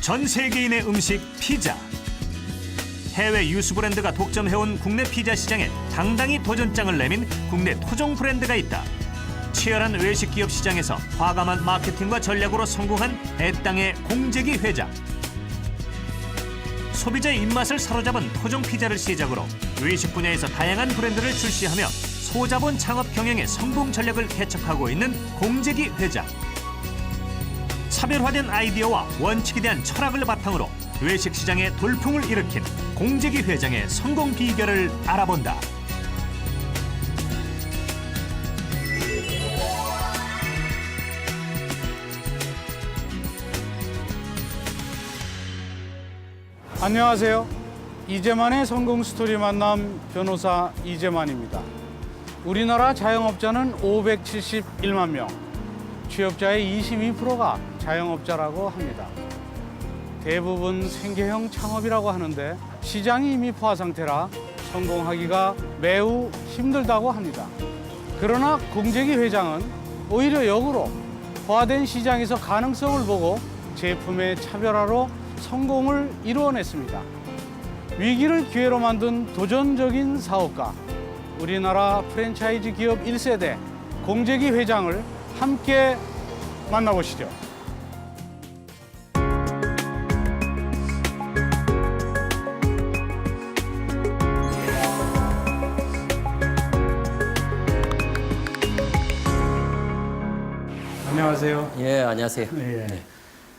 전 세계인의 음식 피자. 해외 유수 브랜드가 독점해온 국내 피자 시장에 당당히 도전장을 내민 국내 토종 브랜드가 있다. 치열한 외식 기업 시장에서 과감한 마케팅과 전략으로 성공한 애땅의 공재기 회장. 소비자의 입맛을 사로잡은 토종 피자를 시작으로 외식 분야에서 다양한 브랜드를 출시하며 소자본 창업 경영의 성공 전략을 개척하고 있는 공재기 회장. 차별화된 아이디어와 원칙에 대한 철학을 바탕으로 외식 시장에 돌풍을 일으킨 공재기 회장의 성공 비결을 알아본다. 안녕하세요. 이재만의 성공 스토리 만남 변호사 이재만입니다. 우리나라 자영업자는 571만 명, 취업자의 22%가 자영업자라고 합니다. 대부분 생계형 창업이라고 하는데 시장이 이미 포화 상태라 성공하기가 매우 힘들다고 합니다. 그러나 공재기 회장은 오히려 역으로 포화된 시장에서 가능성을 보고 제품의 차별화로 성공을 이루어냈습니다. 위기를 기회로 만든 도전적인 사업가, 우리나라 프랜차이즈 기업 1세대 공재기 회장을 함께 만나보시죠. 안녕하세요. 예, 안녕하세요. 예.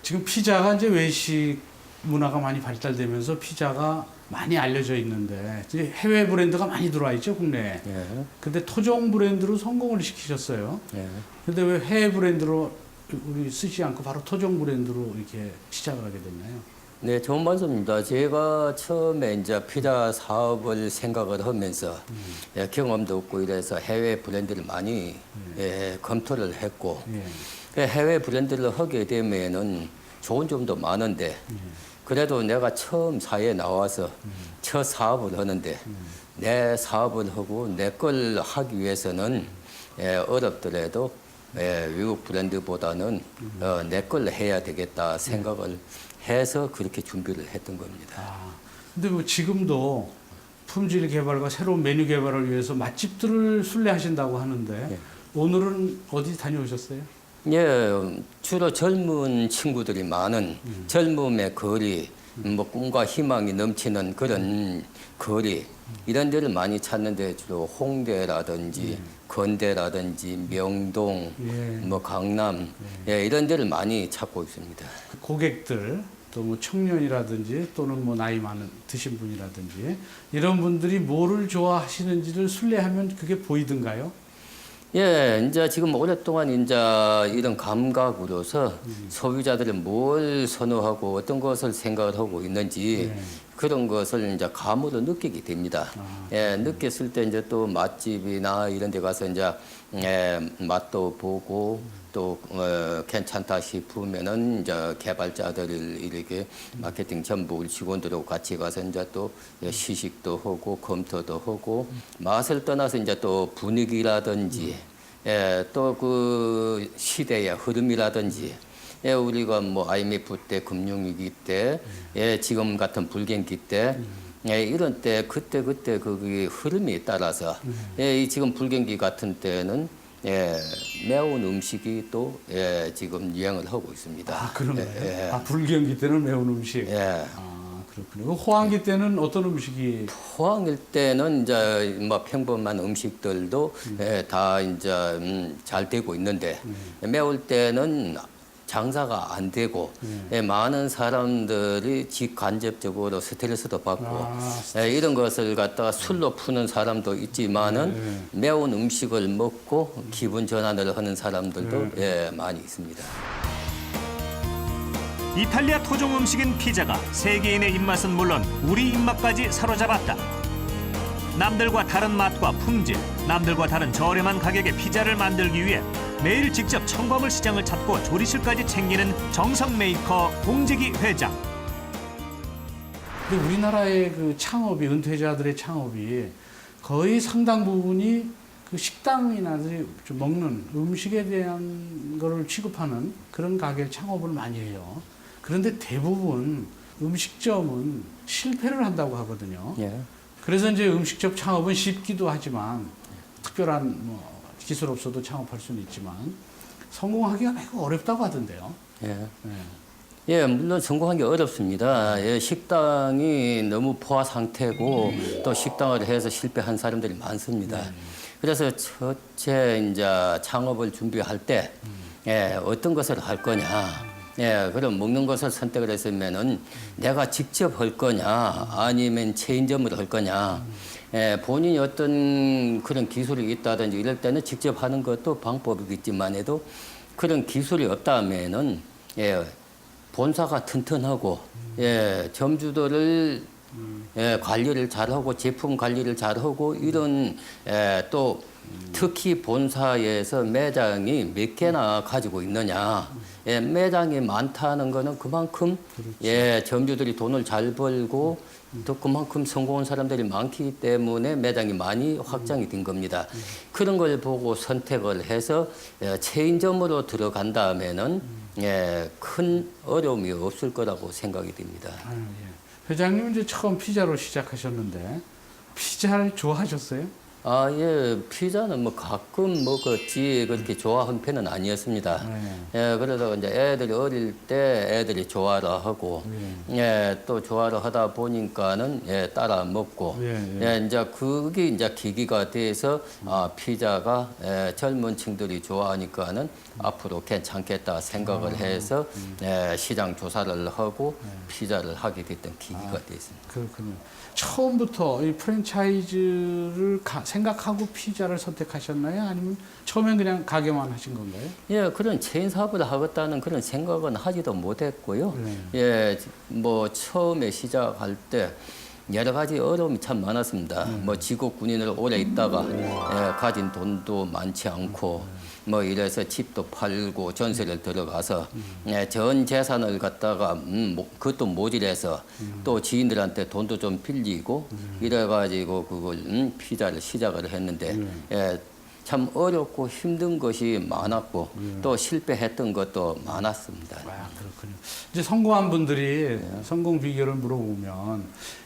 지금 피자가 이제 외식 문화가 많이 발달되면서 피자가 많이 알려져 있는데 이제 해외 브랜드가 많이 들어와 있죠, 국내에. 예. 근데 토종 브랜드로 성공을 시키셨어요. 예. 근데 왜 해외 브랜드로 우리 쓰지 않고 바로 토종 브랜드로 이렇게 시작을 하게 됐나요? 네, 좋은 말씀입니다. 제가 처음에 이제 피자 사업을 생각을 하면서 예, 경험도 없고 이래서 해외 브랜드를 많이 예, 검토를 했고 그 해외 브랜드를 하게 되면은 좋은 점도 많은데 그래도 내가 처음 사회에 나와서 첫 사업을 하는데 내 사업을 하고 내 걸 하기 위해서는 예, 어렵더라도 예, 외국 브랜드보다는 내 걸 해야 되겠다 생각을 해서 그렇게 준비를 했던 겁니다. 아, 근데 뭐 지금도 품질 개발과 새로운 메뉴 개발을 위해서 맛집들을 순례하신다고 하는데 예. 오늘은 어디 다녀오셨어요? 예, 주로 젊은 친구들이 많은 젊음의 거리, 뭐 꿈과 희망이 넘치는 그런 거리 이런 데를 많이 찾는데 주로 홍대라든지 건대라든지 명동, 예. 뭐 강남 예, 이런 데를 많이 찾고 있습니다. 고객들 또 뭐 청년이라든지 또는 뭐 나이 많은 드신 분이라든지 이런 분들이 뭐를 좋아하시는지를 순례하면 그게 보이던가요? 예, 이제 지금 오랫동안 이제 이런 감각으로서 소비자들이 뭘 선호하고 어떤 것을 생각을 하고 있는지 네. 그런 것을 이제 감으로 느끼게 됩니다. 예, 느꼈을 때 이제 또 맛집이나 이런 데 가서 이제 예, 맛도 보고 또 괜찮다 싶으면은 이제 개발자들을 이렇게 마케팅 전부 직원들하고 같이 가서 이제 또 시식도 하고 검토도 하고 맛을 떠나서 이제 또 분위기라든지 예, 또 그 시대의 흐름이라든지 예, 우리가 뭐 IMF 때 금융위기 때 예, 지금 같은 불경기 때 예, 이런 때 그때 그 흐름에 따라서 예, 이 지금 불경기 같은 때는 예, 매운 음식이 또 예, 지금 유행을 하고 있습니다. 아, 그런가요? 예, 예. 아, 불경기 때는 매운 음식. 예. 아, 그렇군요. 호황기 때는 어떤 음식이? 포항일 때는 이제 뭐 평범한 음식들도 예, 다 이제 잘 되고 있는데 매울 때는 장사가 안 되고 예, 많은 사람들이 직간접적으로 스트레스도 받고 예, 이런 것을 갖다가 술로 푸는 사람도 있지만은 매운 음식을 먹고 기분 전환을 하는 사람들도 예, 많이 있습니다. 이탈리아 토종 음식인 피자가 세계인의 입맛은 물론 우리 입맛까지 사로잡았다. 남들과 다른 맛과 품질, 남들과 다른 저렴한 가격의 피자를 만들기 위해 매일 직접 청과물 시장을 찾고 조리실까지 챙기는 정성 메이커 공재기 회장. 근데 우리나라의 그 창업이, 은퇴자들의 창업이 거의 상당 부분이 그 식당이나 좀 먹는 음식에 대한 거를 취급하는 그런 가게 창업을 많이 해요. 그런데 대부분 음식점은 실패를 한다고 하거든요. 예. 그래서 이제 음식점 창업은 쉽기도 하지만 특별한 뭐 기술 없어도 창업할 수는 있지만 성공하기가 매우 어렵다고 하던데요. 예. 네. 예, 물론 성공하기 어렵습니다. 예, 식당이 너무 포화 상태고 또 식당을 해서 실패한 사람들이 많습니다. 그래서 첫째 이제 창업을 준비할 때 예, 어떤 것을 할 거냐. 예, 그럼 먹는 것을 선택을 했으면은 내가 직접 할 거냐, 아니면 체인점을 할 거냐. 예, 본인이 어떤 그런 기술이 있다든지 이럴 때는 직접 하는 것도 방법이겠지만 해도 그런 기술이 없다면은 예, 본사가 튼튼하고 예, 점주들을 예, 관리를 잘하고 제품 관리를 잘하고 이런 예, 또 특히 본사에서 매장이 몇 개나 가지고 있느냐. 예, 매장이 많다는 거는 그만큼 예, 점주들이 돈을 잘 벌고 또 그만큼 성공한 사람들이 많기 때문에 매장이 많이 확장이 된 겁니다. 그런 걸 보고 선택을 해서 예, 체인점으로 들어간다면은 예, 큰 어려움이 없을 거라고 생각이 됩니다. 아유, 예. 회장님 이제 처음 피자로 시작하셨는데 피자를 좋아하셨어요? 아, 예, 피자는 뭐 가끔 먹었지 그렇게 좋아하는 편은 아니었습니다. 네. 예, 그러다가 이제 애들이 어릴 때 애들이 좋아라 하고, 예, 또 좋아라 하다 보니까는 예, 따라 먹고, 예, 이제 그게 이제 계기가 돼서 아, 피자가 예, 젊은 층들이 좋아하니까는 앞으로 괜찮겠다 생각을 해서 예, 시장 조사를 하고 피자를 하게 됐던 계기가 됐습니다. 그렇군요. 처음부터 이 프랜차이즈를 생각하고 피자를 선택하셨나요? 아니면 처음엔 그냥 가게만 하신 건가요? 예, 그런 체인 사업을 하겠다는 그런 생각은 하지도 못했고요. 예, 뭐 처음에 시작할 때 여러 가지 어려움이 참 많았습니다. 뭐 지국 군인으로 오래 있다가 예, 가진 돈도 많지 않고 뭐 이래서 집도 팔고 전세를 들어가서 예, 전 재산을 갖다가 그것도 모질해서 또 지인들한테 돈도 좀 빌리고 이래가지고 그걸 피자를 시작을 했는데 예, 참 어렵고 힘든 것이 많았고 또 실패했던 것도 많았습니다. 아, 그렇군요. 이제 성공한 분들이 성공 비결을 물어보면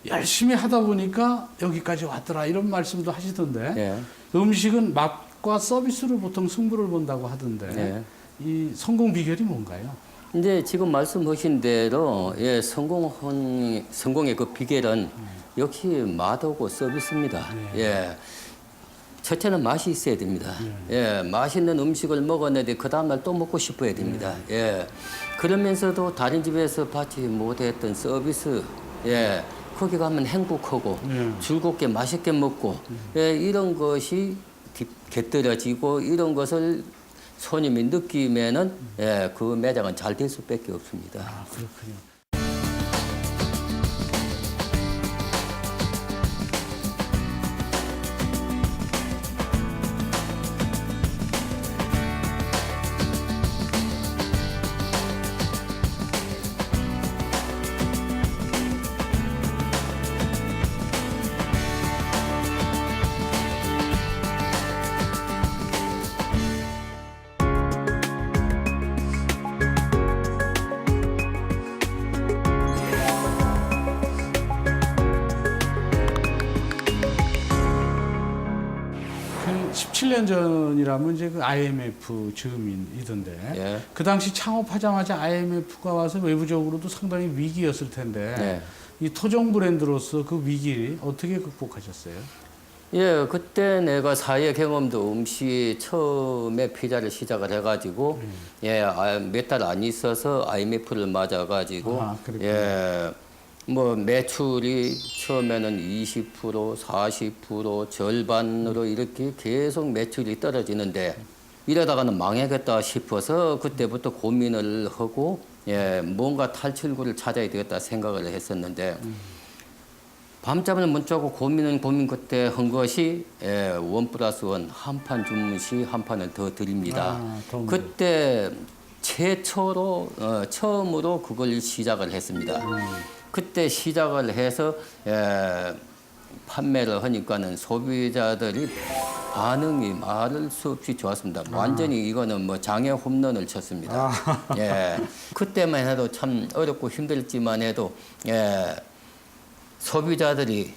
열심히 하다 보니까 여기까지 왔더라 이런 말씀도 하시던데 예. 음식은 맛과 서비스로 보통 승부를 본다고 하던데 예. 이 성공 비결이 뭔가요? 이제 지금 말씀하신 대로 예, 성공의 그 비결은 역시 맛하고 서비스입니다. 예. 첫째는 맛이 있어야 됩니다. 예, 맛있는 음식을 먹었는데 그 다음날 또 먹고 싶어야 됩니다. 예, 그러면서도 다른 집에서 받지 못했던 서비스, 예, 거기 가면 행복하고 즐겁게 맛있게 먹고 예, 이런 것이 곁들여지고 이런 것을 손님이 느끼면은 예, 그 매장은 잘 될 수밖에 없습니다. 아, 그렇군요. 그 17년 전이라면 이제 그 IMF 즈음이던데 예. 그 당시 창업하자마자 IMF가 와서 외부적으로도 상당히 위기였을 텐데 네. 이 토종 브랜드로서 그 위기 어떻게 극복하셨어요? 예, 그때 내가 사회 경험도 없이 처음에 피자를 시작을 해가지고 예, 몇 달 안 있어서 IMF를 맞아가지고 아, 그랬군요. 예, 뭐 매출이 처음에는 20%, 40%, 절반으로 이렇게 계속 매출이 떨어지는데 이러다가는 망하겠다 싶어서 그때부터 고민을 하고 예, 뭔가 탈출구를 찾아야 되겠다 생각을 했었는데 밤잠을 못 자고 고민 그때 한 것이 예, 1+1 한 판 주문 시 한 판을 더 드립니다. 그때 최초로 처음으로 그걸 시작을 했습니다. 그때 시작을 해서 판매를 하니까는 소비자들이 반응이 말할 수 없이 좋았습니다. 완전히 이거는 뭐 장애 홈런을 쳤습니다. 예, 그때만 해도 참 어렵고 힘들지만 해도 소비자들이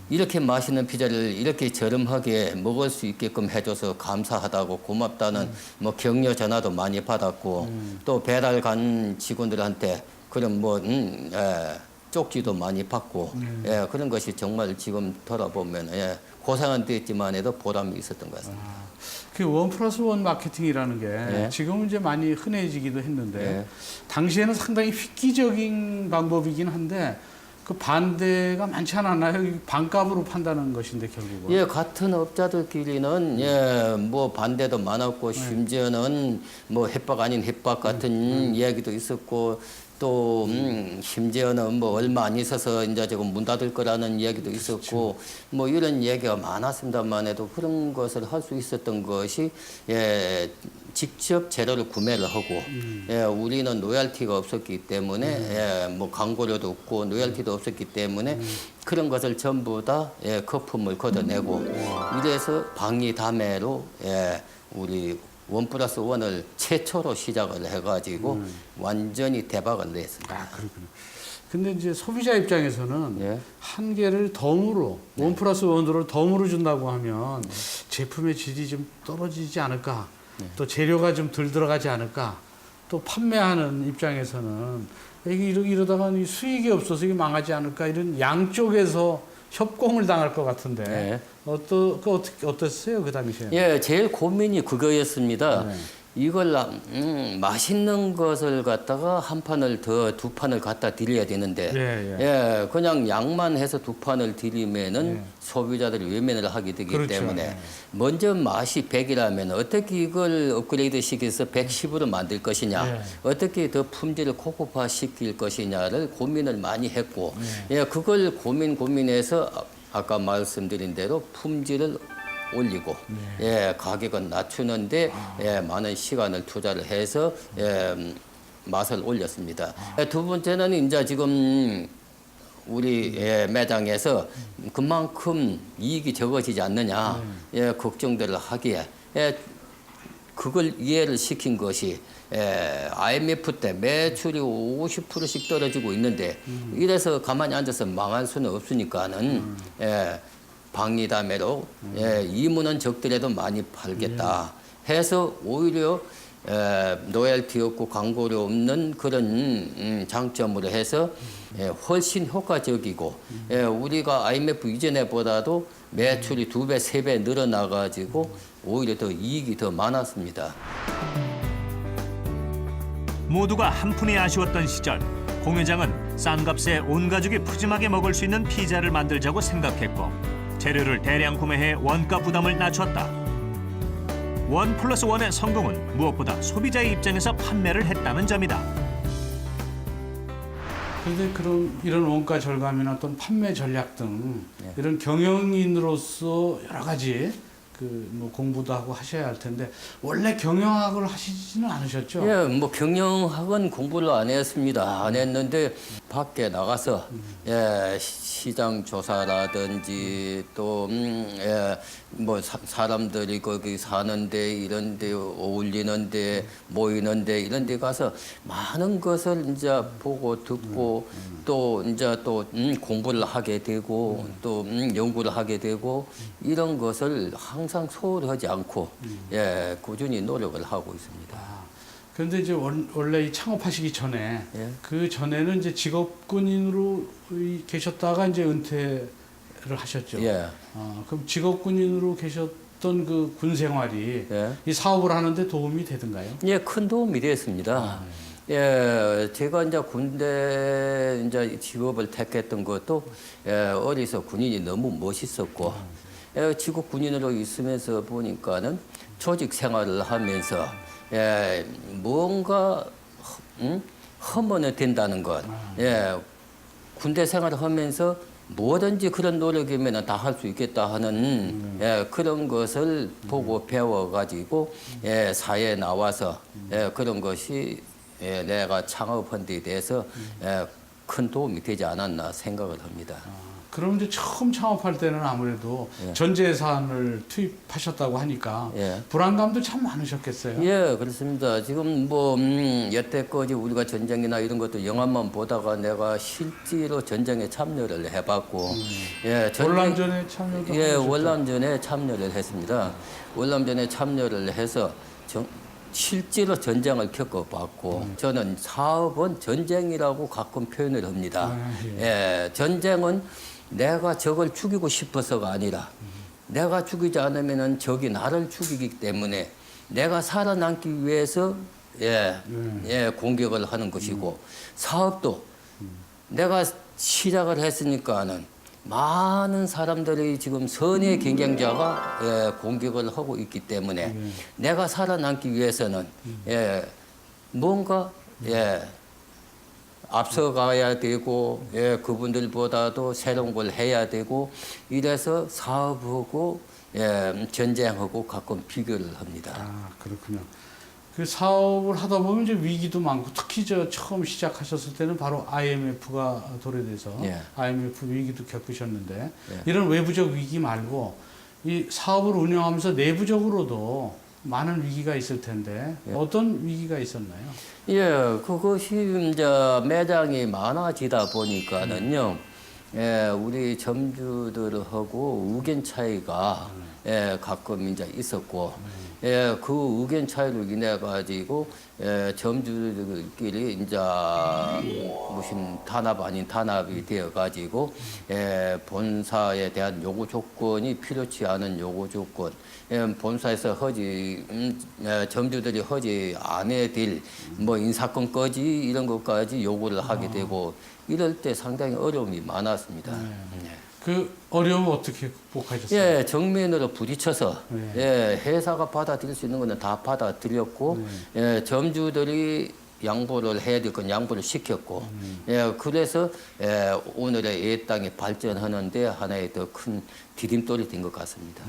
이렇게 맛있는 피자를 이렇게 저렴하게 먹을 수 있게끔 해줘서 감사하다고 고맙다는 뭐 격려 전화도 많이 받았고 또 배달 간 직원들한테 그런 뭐 쪽지도 많이 받고 그런 것이 정말 지금 돌아보면 고생은 됐지만 해도 보람이 있었던 것 같습니다. 그 1+1 마케팅이라는 게 지금은 이제 많이 흔해지기도 했는데 당시에는 상당히 획기적인 방법이긴 한데 그 반대가 많지 않았나요? 반값으로 판다는 것인데 결국은. 같은 업자들끼리는 뭐 반대도 많았고 심지어는 뭐 협박 아닌 협박 같은 이야기도 있었고 또 심지어는 뭐 얼마 안 있어서 이제 지금 문 닫을 거라는 이야기도 있었고 뭐 이런 이야기가 많았습니다만 해도 그런 것을 할 수 있었던 것이 직접 재료를 구매를 하고 우리는 로얄티가 없었기 때문에 뭐 광고료도 없고 로얄티도 없었기 때문에 그런 것을 전부 다 거품을 걷어내고 이래서 방위담회로 우리 1+1을 최초로 시작을 해가지고 완전히 대박을 냈습니다. 아, 그렇군요. 근데 이제 소비자 입장에서는 한 개를 덤으로 1+1을 덤으로 준다고 하면 제품의 질이 좀 떨어지지 않을까, 또 재료가 좀 덜 들어가지 않을까, 또 판매하는 입장에서는 이게 이러다가 수익이 없어서 이게 망하지 않을까 이런 양쪽에서 협공을 당할 것 같은데 어땠어요 그 당시에? 제일 고민이 그거였습니다. 이걸 맛있는 것을 갖다가 한 판을 더 두 판을 갖다 드려야 되는데 그냥 양만 해서 두 판을 드리면은 소비자들이 외면을 하게 되기 때문에 먼저 맛이 100이라면 어떻게 이걸 업그레이드 시켜서 110으로 만들 것이냐 어떻게 더 품질을 고급화 시킬 것이냐를 고민을 많이 했고 그걸 고민해서 아까 말씀드린 대로 품질을 올리고 가격은 낮추는데 많은 시간을 투자를 해서 맛을 올렸습니다. 두 번째는 이제 지금 우리 매장에서 그만큼 이익이 적어지지 않느냐 걱정들을 하기에 그걸 이해를 시킨 것이 IMF 때 매출이 50%씩 떨어지고 있는데 이래서 가만히 앉아서 망할 수는 없으니까는 방위담회로 이문은 적더라도 많이 팔겠다 해서 오히려 로열티 없고 광고료 없는 그런 장점으로 해서 훨씬 효과적이고 우리가 IMF 이전에 보다도 매출이 2배, 3배 늘어나가지고 오히려 더 이익이 더 많았습니다. 모두가 한푼이 아쉬웠던 시절 공 회장은 싼 값에 온 가족이 푸짐하게 먹을 수 있는 피자를 만들자고 생각했고 재료를 대량 구매해 원가 부담을 낮췄다. 1+1의 성공은 무엇보다 소비자의 입장에서 판매를 했다는 점이다. 그런데 그런 이런 원가 절감이나 또는 판매 전략 등 이런 경영인으로서 여러 가지 뭐 공부도 하고 하셔야 할 텐데 원래 경영학을 하시지는 않으셨죠? 뭐 경영학은 공부를 안 했습니다. 안 했는데 밖에 나가서 시장 조사라든지 또 뭐 사람들이 거기 사는데 이런데 어울리는데 모이는데 이런데 가서 많은 것을 이제 보고 듣고 또 이제 또 공부를 하게 되고 또 연구를 하게 되고 이런 것을 항상 소홀하지 않고 꾸준히 노력을 하고 있습니다. 그런데 이제 원래 이 창업하시기 전에 그 전에는 이제 직업군인으로 계셨다가 이제 은퇴를 하셨죠. 그럼 직업군인으로 계셨던 그 군 생활이 이 사업을 하는데 도움이 되던가요? 큰 도움이 됐습니다. 제가 이제 군대 이제 직업을 택했던 것도 어려서 군인이 너무 멋있었고 직업 군인으로 있으면서 보니까는 조직 생활을 하면서 뭔가 하면 된다는 것. 군대 생활을 하면서 뭐든지 그런 노력이면 다 할 수 있겠다 하는 그런 것을 보고 배워가지고 사회에 나와서 그런 것이 내가 창업한 데 대해서 큰 도움이 되지 않았나 생각을 합니다. 그럼 이제 처음 창업할 때는 아무래도 전재산을 투입하셨다고 하니까 불안감도 참 많으셨겠어요. 예, 그렇습니다. 지금 뭐 여태까지 우리가 전쟁이나 이런 것도 영화만 보다가 내가 실제로 전쟁에 참여를 해봤고, 월남전에 참여도 하셨죠? 월남전에 참여를 했습니다. 월남전에 참여를 해서 실제로 전쟁을 겪어봤고, 저는 사업은 전쟁이라고 가끔 표현을 합니다. 전쟁은 내가 적을 죽이고 싶어서가 아니라 내가 죽이지 않으면은 적이 나를 죽이기 때문에 내가 살아남기 위해서 공격을 하는 것이고, 사업도 내가 시작을 했으니까는 많은 사람들이 지금 선의 경쟁자가 공격을 하고 있기 때문에 내가 살아남기 위해서는 뭔가 앞서가야 되고 그분들보다도 새로운 걸 해야 되고, 이래서 사업하고 전쟁하고 가끔 비교를 합니다. 아, 그렇군요. 그 사업을 하다 보면 이제 위기도 많고, 특히 저 처음 시작하셨을 때는 바로 IMF가 도래돼서 IMF 위기도 겪으셨는데, 이런 외부적 위기 말고 이 사업을 운영하면서 내부적으로도 많은 위기가 있을 텐데 어떤 위기가 있었나요? 그것이 이제 매장이 많아지다 보니까는요, 우리 점주들하고 의견 차이가 가끔 이제 있었고, 그 의견 차이로 인해 가지고 점주들끼리 이제 무슨 단합 아닌 단합이 되어 가지고 본사에 대한 요구 조건이 필요치 않은 요구 조건, 본사에서 점주들이 하지 안 해야 될 뭐 인사권까지 이런 것까지 요구를 하게 되고, 이럴 때 상당히 어려움이 많았습니다. 그 어려움을 어떻게 극복하셨어요? 정면으로 부딪혀서 회사가 받아들일 수 있는 거는 다 받아들였고, 점주들이 양보를 해야 될 건 양보를 시켰고, 그래서 오늘의 예땅이 발전하는데 하나의 더 큰 디딤돌이 된 것 같습니다.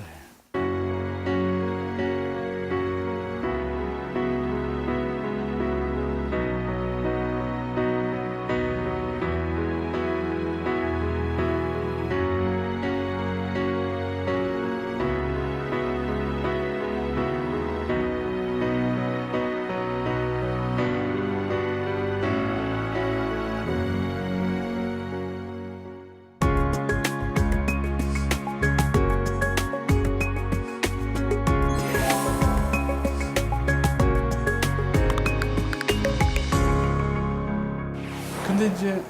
근데 이제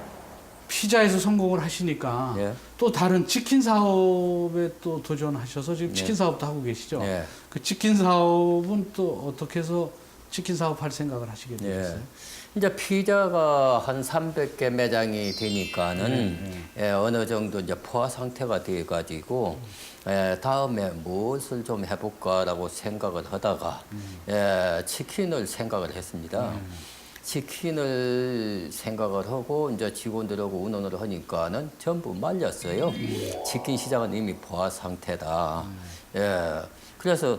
피자에서 성공을 하시니까 또 다른 치킨 사업에 또 도전하셔서 지금 치킨 사업도 하고 계시죠? 그 치킨 사업은 또 어떻게 해서 치킨 사업 할 생각을 하시게 되셨어요? 이제 피자가 한 300개 매장이 되니까는 어느 정도 이제 포화 상태가 돼 가지고 다음에 무엇을 좀 해볼까라고 생각을 하다가 치킨을 생각을 했습니다. 치킨을 생각을 하고 이제 직원들하고 의논을 하니까는 전부 말렸어요. 치킨 시장은 이미 포화 상태다. 그래서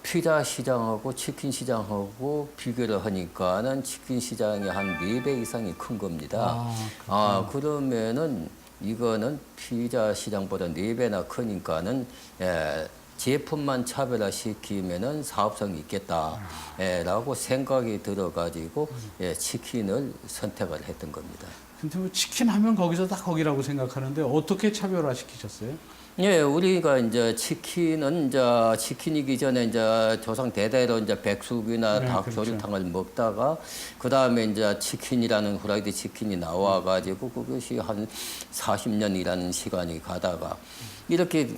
피자 시장하고 치킨 시장하고 비교를 하니까는 치킨 시장이 한 4배 이상이 큰 겁니다. 그러면은 이거는 피자 시장보다 4배나 크니까는 제품만 차별화시키면은 사업성이 있겠다라고 생각이 들어가지고 치킨을 선택을 했던 겁니다. 근데 뭐 치킨 하면 거기서 딱 거기라고 생각하는데 어떻게 차별화시키셨어요? 우리가 이제 치킨은 이제 치킨이기 전에 이제 조상 대대로 이제 백숙이나 닭조리탕을 먹다가 그 다음에 이제 치킨이라는 후라이드 치킨이 나와가지고 그것이 한 40년이라는 시간이 가다가 이렇게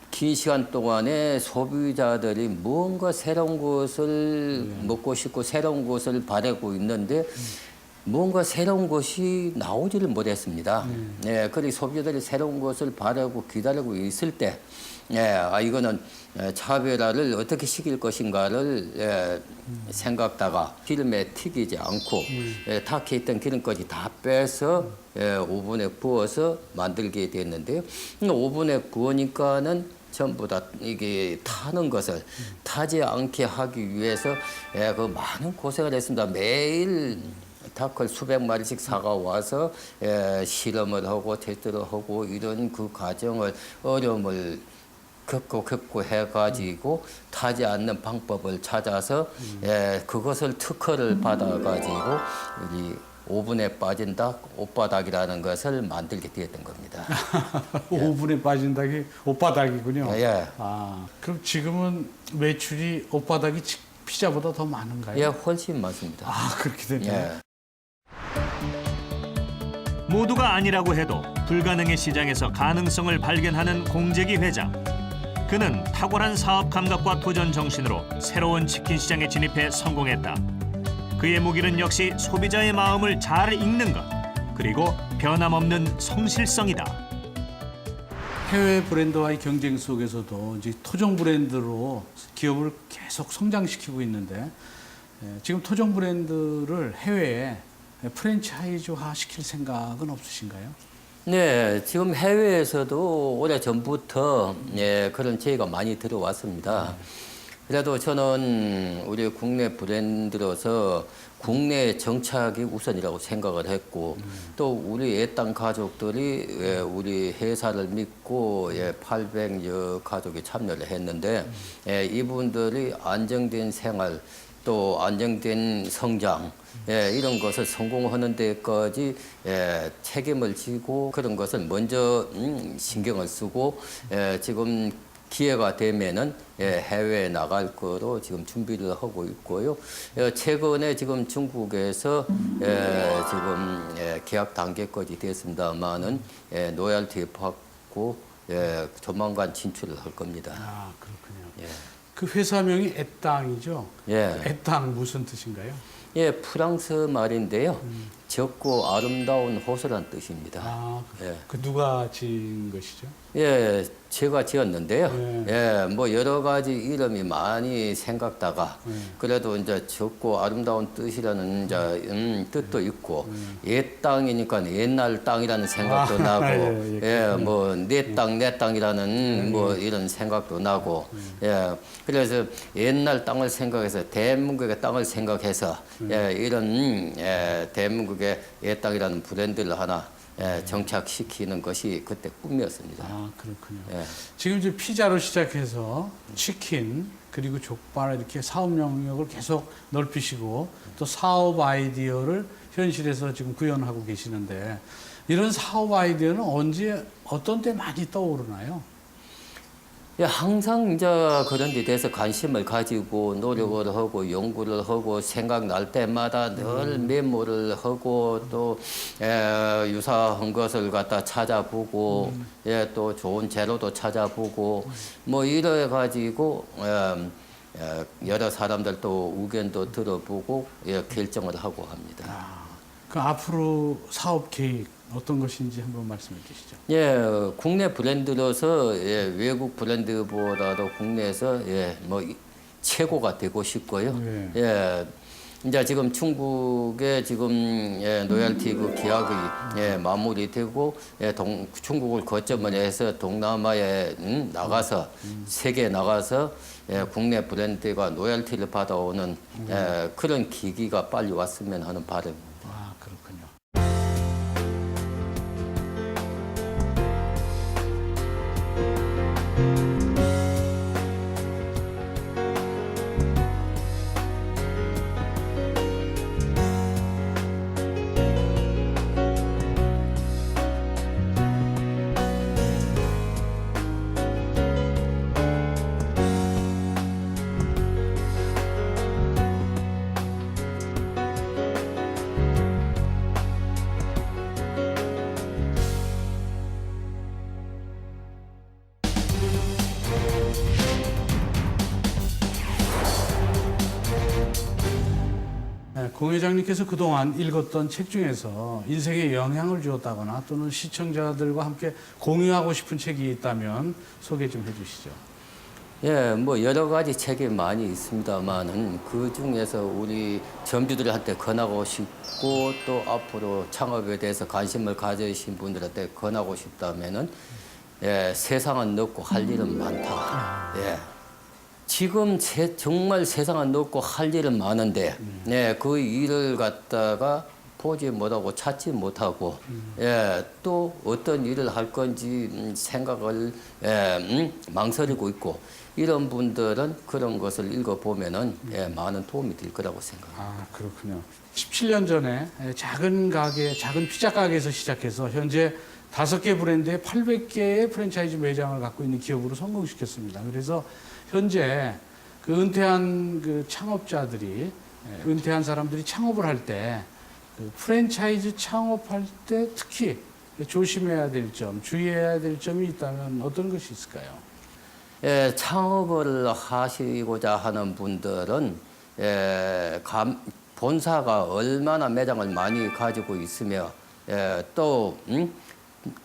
긴 시간 동안에 소비자들이 뭔가 새로운 것을 먹고 싶고 새로운 것을 바라고 있는데 뭔가 새로운 것이 나오지를 못했습니다. 그리고 소비자들이 새로운 것을 바라고 기다리고 있을 때, 이거는 차별화를 어떻게 시킬 것인가를 생각다가 기름에 튀기지 않고 탁해 있던 기름까지 다 빼서 오븐에 구워서 만들게 됐는데요. 오븐에 구우니까는 전부 다 이게 타는 것을 타지 않게 하기 위해서 그 많은 고생을 했습니다. 매일 닭을 수백 마리씩 사가 와서 실험을 하고 테스트를 하고 이런 그 과정을 어려움을 겪고 해가지고 타지 않는 방법을 찾아서 그것을 특허를 받아가지고 우리 오븐에 빠진 닭, 오빠닭이라는 것을 만들게 되었던 겁니다. 오븐에 빠진 닭이 오빠닭이군요. 예. 아, 그럼 지금은 매출이 오빠닭이 피자보다 더 많은가요? 예, 훨씬 많습니다. 아, 그렇게 되네요. 예. 모두가 아니라고 해도 불가능의 시장에서 가능성을 발견하는 공재기 회장. 그는 탁월한 사업 감각과 도전 정신으로 새로운 치킨 시장에 진입해 성공했다. 그의 무기는 역시 소비자의 마음을 잘 읽는 것, 그리고 변함없는 성실성이다. 해외 브랜드와의 경쟁 속에서도 이제 토종 브랜드로 기업을 계속 성장시키고 있는데 지금 토종 브랜드를 해외에 프랜차이즈화 시킬 생각은 없으신가요? 네, 지금 해외에서도 오래 전부터 그런 제의가 많이 들어왔습니다. 그래도 저는 우리 국내 브랜드로서 국내 정착이 우선이라고 생각을 했고 또 우리 애땅 가족들이 우리 회사를 믿고 800여 가족이 참여를 했는데 이분들이 안정된 생활 또 안정된 성장 이런 것을 성공하는 데까지 책임을 지고 그런 것을 먼저 신경을 쓰고 지금 기회가 되면은 해외에 나갈 거로 지금 준비를 하고 있고요. 최근에 지금 중국에서 지금 계약 단계까지 됐습니다만은 로열티 받고 조만간 진출을 할 겁니다. 아, 그렇군요. 예. 그 회사명이 애땅이죠? 예. 애땅 무슨 뜻인가요? 예, 프랑스 말인데요. 적고 아름다운 호수란 뜻입니다. 아, 예. 그 누가 지은 것이죠? 예, 제가 지었는데요. 네. 예, 뭐 여러 가지 이름이 많이 생각다가 그래도 이제 적고 아름다운 뜻이라는 이제 뜻도 있고 옛 땅이니까 옛날 땅이라는 생각도 나고 뭐 내 땅 내 땅이라는 뭐 이런 생각도 나고 그래서 옛날 땅을 생각해서 대한민국의 땅을 생각해서 이런 대한민국의 옛 땅이라는 브랜드를 하나 정착시키는 것이 그때 꿈이었습니다. 아, 그렇군요. 예. 지금 이제 피자로 시작해서 치킨 그리고 족발 이렇게 사업 영역을 계속 넓히시고 또 사업 아이디어를 현실에서 지금 구현하고 계시는데 이런 사업 아이디어는 언제 어떤 때 많이 떠오르나요? 예, 항상 이제 그런 데 대해서 관심을 가지고 노력을 하고 연구를 하고 생각날 때마다 늘 메모를 하고 또 유사한 것을 갖다 찾아보고 또 좋은 재료도 찾아보고 뭐 이래 가지고 여러 사람들 또 의견도 들어보고 결정을 하고 합니다. 아, 그 앞으로 사업 계획 어떤 것인지 한번 말씀해 주시죠. 예, 국내 브랜드로서 외국 브랜드보다도 국내에서 뭐 최고가 되고 싶고요. 예, 이제 지금 중국에 지금 로열티 그 계약이 마무리되고 중국을 거점을 해서 동남아에 나가서 세계에 나가서 국내 브랜드가 로열티를 받아오는 그런 기기가 빨리 왔으면 하는 바람입니다. 아, 그렇군요. 공 회장님께서 그동안 읽었던 책 중에서 인생에 영향을 주었다거나 또는 시청자들과 함께 공유하고 싶은 책이 있다면 소개 좀 해주시죠. 예, 뭐 여러 가지 책이 많이 있습니다만은 그 중에서 우리 점주들한테 권하고 싶고 또 앞으로 창업에 대해서 관심을 가지신 분들한테 권하고 싶다면은 세상은 넓고 할 일은 많다. 예. 지금 정말 세상은 넓고 할 일은 많은데 그 일을 갖다가 보지 못하고 찾지 못하고 또 어떤 일을 할 건지 생각을 망설이고 있고 이런 분들은 그런 것을 읽어보면은 많은 도움이 될 거라고 생각합니다. 아, 그렇군요. 17년 전에 작은 가게, 작은 피자 가게에서 시작해서 현재 5개 브랜드에 800개의 프랜차이즈 매장을 갖고 있는 기업으로 성공시켰습니다. 그래서 현재 그 은퇴한 그 창업자들이, 은퇴한 사람들이 창업을 할 때, 그 프랜차이즈 창업할 때 특히 조심해야 될 점, 주의해야 될 점이 있다면 어떤 것이 있을까요? 창업을 하시고자 하는 분들은 본사가 얼마나 매장을 많이 가지고 있으며 또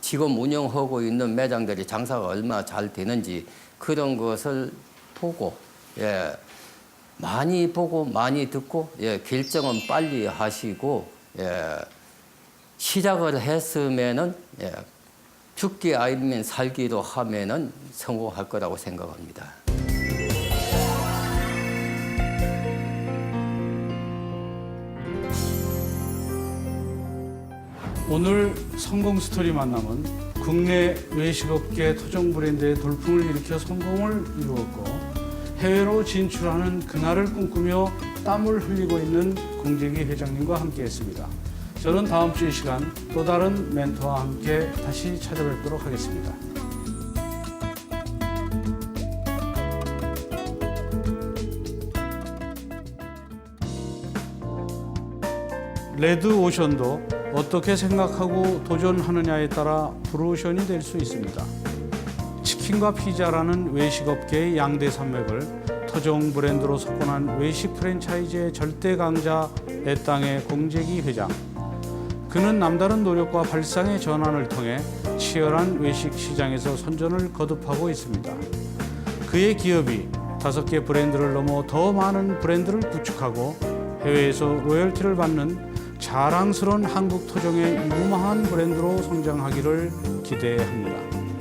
지금 운영하고 있는 매장들이 장사가 얼마나 잘 되는지 그런 것을 보고 많이 보고 많이 듣고 결정은 빨리 하시고 시작을 했으면은 죽기 아니면 살기로 하면은 성공할 거라고 생각합니다. 오늘 성공 스토리 만남은 국내 외식업계 토종 브랜드의 돌풍을 일으켜 성공을 이루었고 해외로 진출하는 그날을 꿈꾸며 땀을 흘리고 있는 공재기 회장님과 함께했습니다. 저는 다음 주 이 시간 또 다른 멘토와 함께 다시 찾아뵙도록 하겠습니다. 레드오션도 어떻게 생각하고 도전하느냐에 따라 블루오션이 될 수 있습니다. 치킨과 피자라는 외식업계의 양대 산맥을 토종 브랜드로 석권한 외식 프랜차이즈의 절대 강자 애땅의 공재기 회장. 그는 남다른 노력과 발상의 전환을 통해 치열한 외식 시장에서 선전을 거듭하고 있습니다. 그의 기업이 5개 브랜드를 넘어 더 많은 브랜드를 구축하고 해외에서 로열티를 받는 자랑스러운 한국 토종의 유망한 브랜드로 성장하기를 기대합니다.